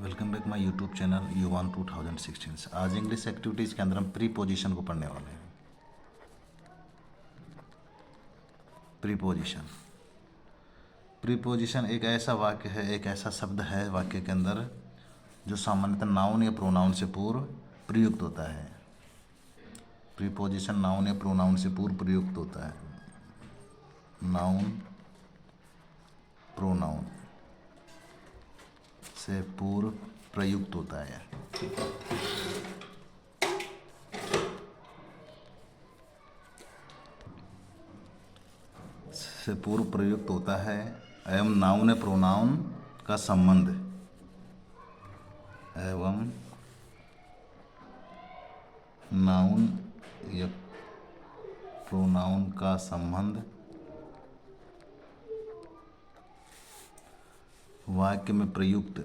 Welcome back my YouTube channel युवान 2016। आज English activities के अंदर हम प्रीपोजिशन को पढ़ने वाले हैं। प्रीपोजिशन प्रीपोजिशन एक ऐसा वाक्य है, एक ऐसा शब्द है वाक्य के अंदर जो सामान्यतः नाउन या प्रोनाउन से पूर्व प्रयुक्त होता है। प्रीपोजिशन नाउन या प्रोनाउन से पूर्व प्रयुक्त होता है। नाउन प्रोनाउन से पूर्व प्रयुक्त होता है। से पूर्व प्रयुक्त होता है एवं नाउन या प्रोनाउन का संबंध एवं नाउन या प्रोनाउन का संबंध वाक्य में प्रयुक्त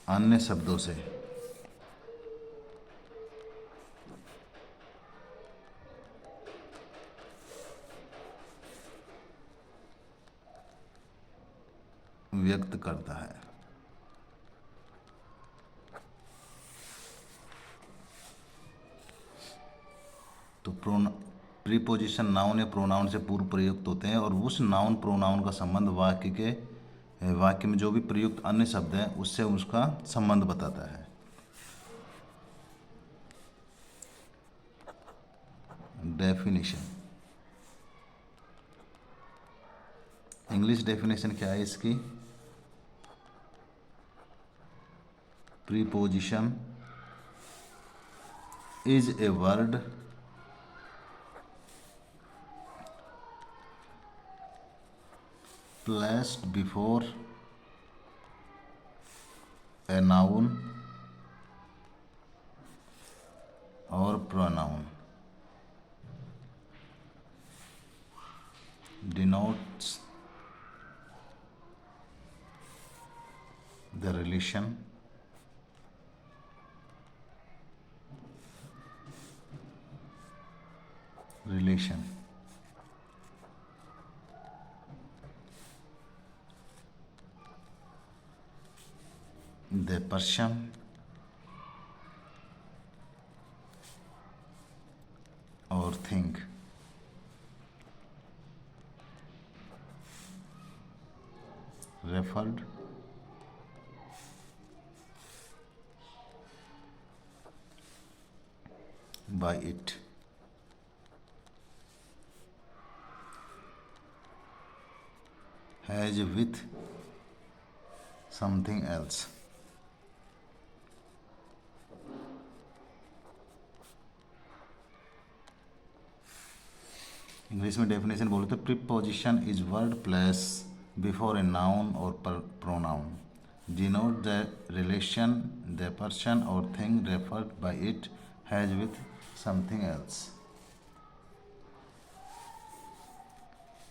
अन्य शब्दों से व्यक्त करता है। तो प्रीपोजिशन नाउन या प्रोनाउन से पूर्व प्रयुक्त होते हैं और उस नाउन प्रोनाउन का संबंध वाक्य में जो भी प्रयुक्त अन्य शब्द है उससे उसका संबंध बताता है। डेफिनेशन, इंग्लिश डेफिनेशन क्या है इसकी? Preposition is a word placed before a noun or pronoun, denotes the relation the person or thing referred by it has with something else। English में डेफिनेशन बोले तो preposition is word place before a noun और pronoun, denote the relation the person और thing referred by it has with something else.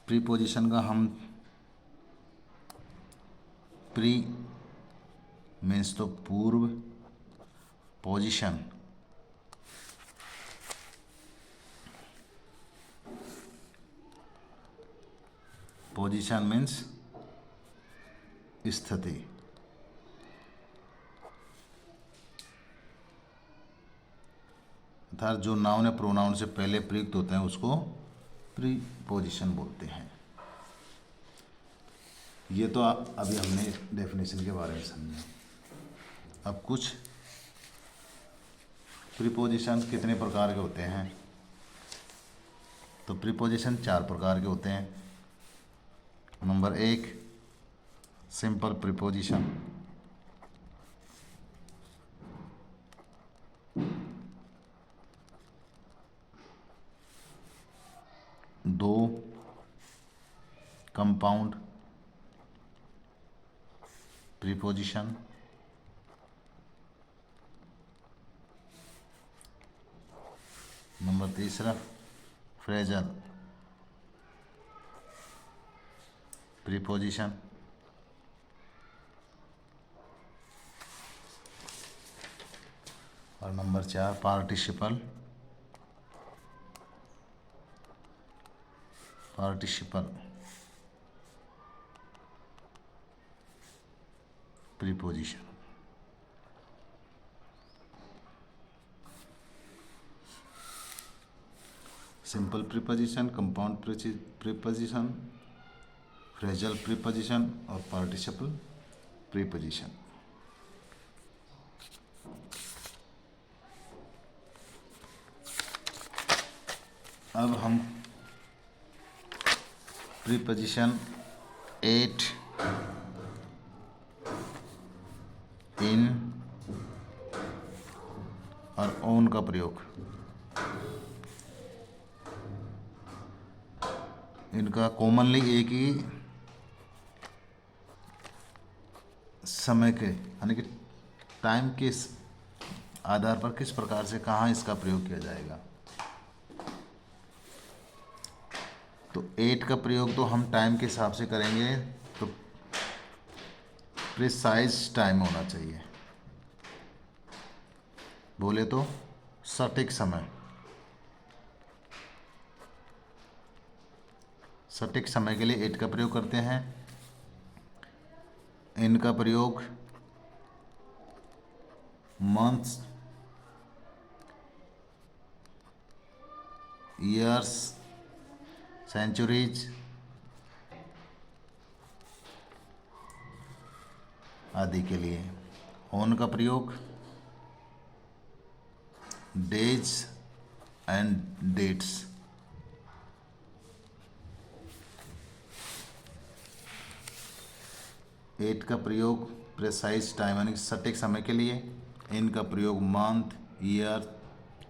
Preposition का हम pre means तो पूर्व, position position means स्थिति, अर्थात जो नाउन या प्रोनाउन से पहले प्रयुक्त होते हैं उसको प्रीपोजिशन बोलते हैं। ये तो अभी हमने डेफिनेशन के बारे में समझा। अब कुछ प्रीपोजिशन कितने प्रकार के होते हैं? तो प्रीपोजिशन 4 प्रकार के होते हैं। नंबर 1 सिंपल प्रीपोजिशन, दो compound preposition, number 3 phrasal preposition, और number 4 participle participle preposition. Simple preposition, compound preposition, phrasal preposition और पार्टिसिपल प्रीपोजिशन। अब हम प्रीपोजिशन 8 इन और ऑन का प्रयोग, इनका कॉमनली एक ही समय के यानी कि टाइम के आधार पर किस प्रकार से कहाँ इसका प्रयोग किया जाएगा। तो 8 का प्रयोग तो हम टाइम के हिसाब से करेंगे, तो प्रिसाइज टाइम होना चाहिए, बोले तो सटीक समय। सटीक समय के लिए 8 का प्रयोग करते हैं। इनका प्रयोग मंथ्स, ईयर्स, सेंचुरीज आदि के लिए। ऑन का प्रयोग डेज एंड डेट्स। एट का प्रयोग प्रेसाइज टाइम यानी सटीक समय के लिए। इनका प्रयोग मंथ, ईयर,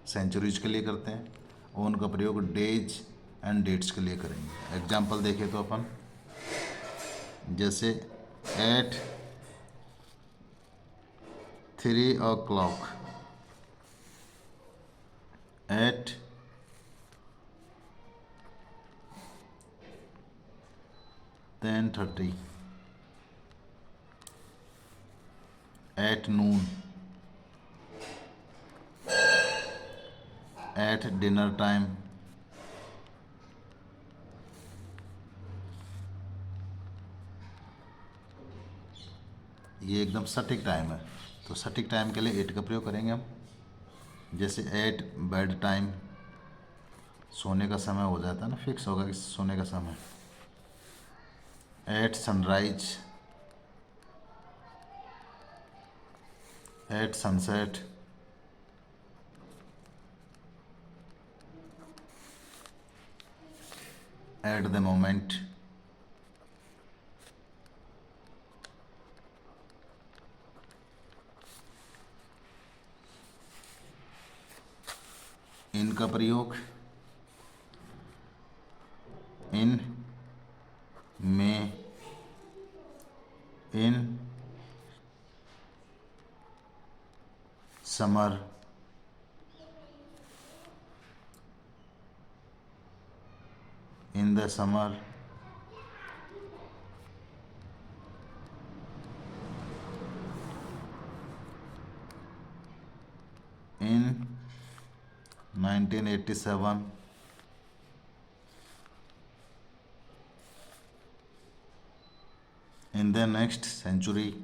सेंचुरीज के लिए करते हैं। ऑन का प्रयोग डेज एंड डेट्स के लिए करेंगे। एग्जाम्पल देखें तो अपन जैसे at 3 o'clock, at 10:30, at noon, at dinner time, ये एकदम सटीक टाइम है, तो सटीक टाइम के लिए 8 का प्रयोग करेंगे हम। जैसे एट बेड टाइम, सोने का समय हो जाता है ना, फिक्स होगा कि सोने का समय। At sunrise, at sunset, at the moment. इनका प्रयोग इन, में, in summer, in the summer, in 1987, in the next century,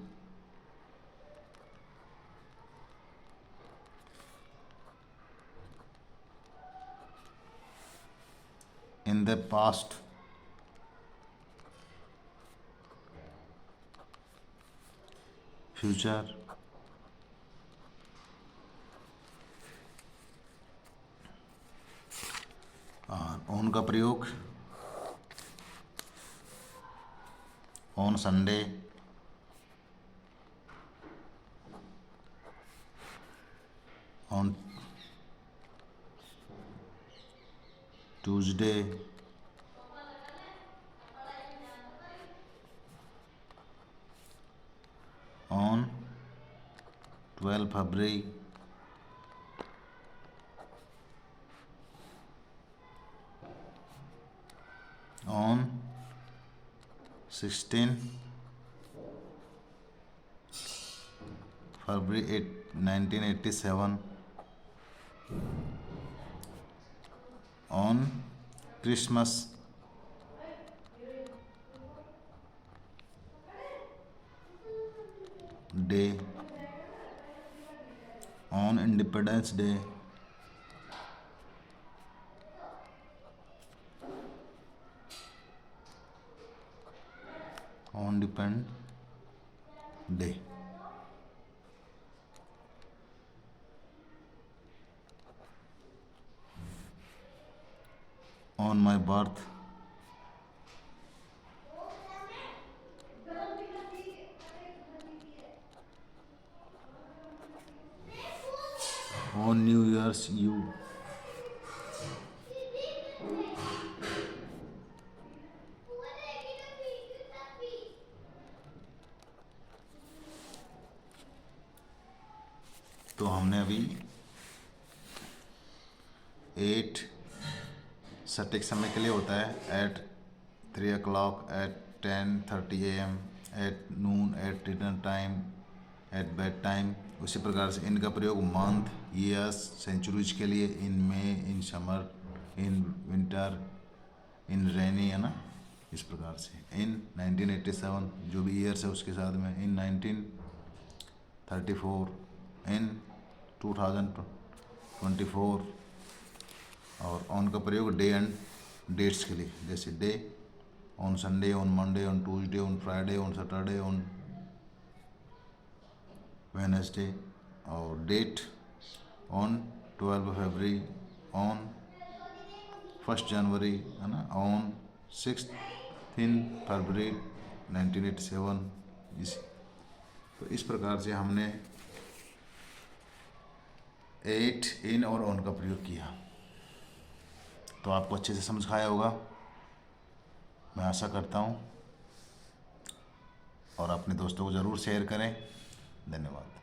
in the past, future, और ऑन का प्रयोग on Sunday, on Tuesday, on 12 February, on 16 February 1987, on Christmas day, on independence day, on depend day, on my birth, on new years you, तो हमने अभी 8 सटीक समय के लिए होता है at 3 o'clock, at 10:30 AM, at noon, at dinner time, at bed time. उसी प्रकार से इनका प्रयोग मंथ, ईयर्स, सेंचुरीज के लिए, इन मे, इन समर, इन विंटर, इन रेनी, है ना, इस प्रकार से। इन 1987 जो भी ईयर्स है उसके साथ में, इन 1934, इन 2024, और ऑन का प्रयोग डे एंड डेट्स के लिए, जैसे day on Sunday, on Monday, on Tuesday, on Friday, on Saturday, on Wednesday, और डेट ऑन 12 फरवरी, ऑन 1 जनवरी, है ना, ऑन 6 फरवरी 1987। तो इस प्रकार से हमने 8 इन और ऑन का प्रयोग किया। तो आपको अच्छे से समझ आया होगा, मैं आशा करता हूँ, और अपने दोस्तों को ज़रूर शेयर करें। धन्यवाद।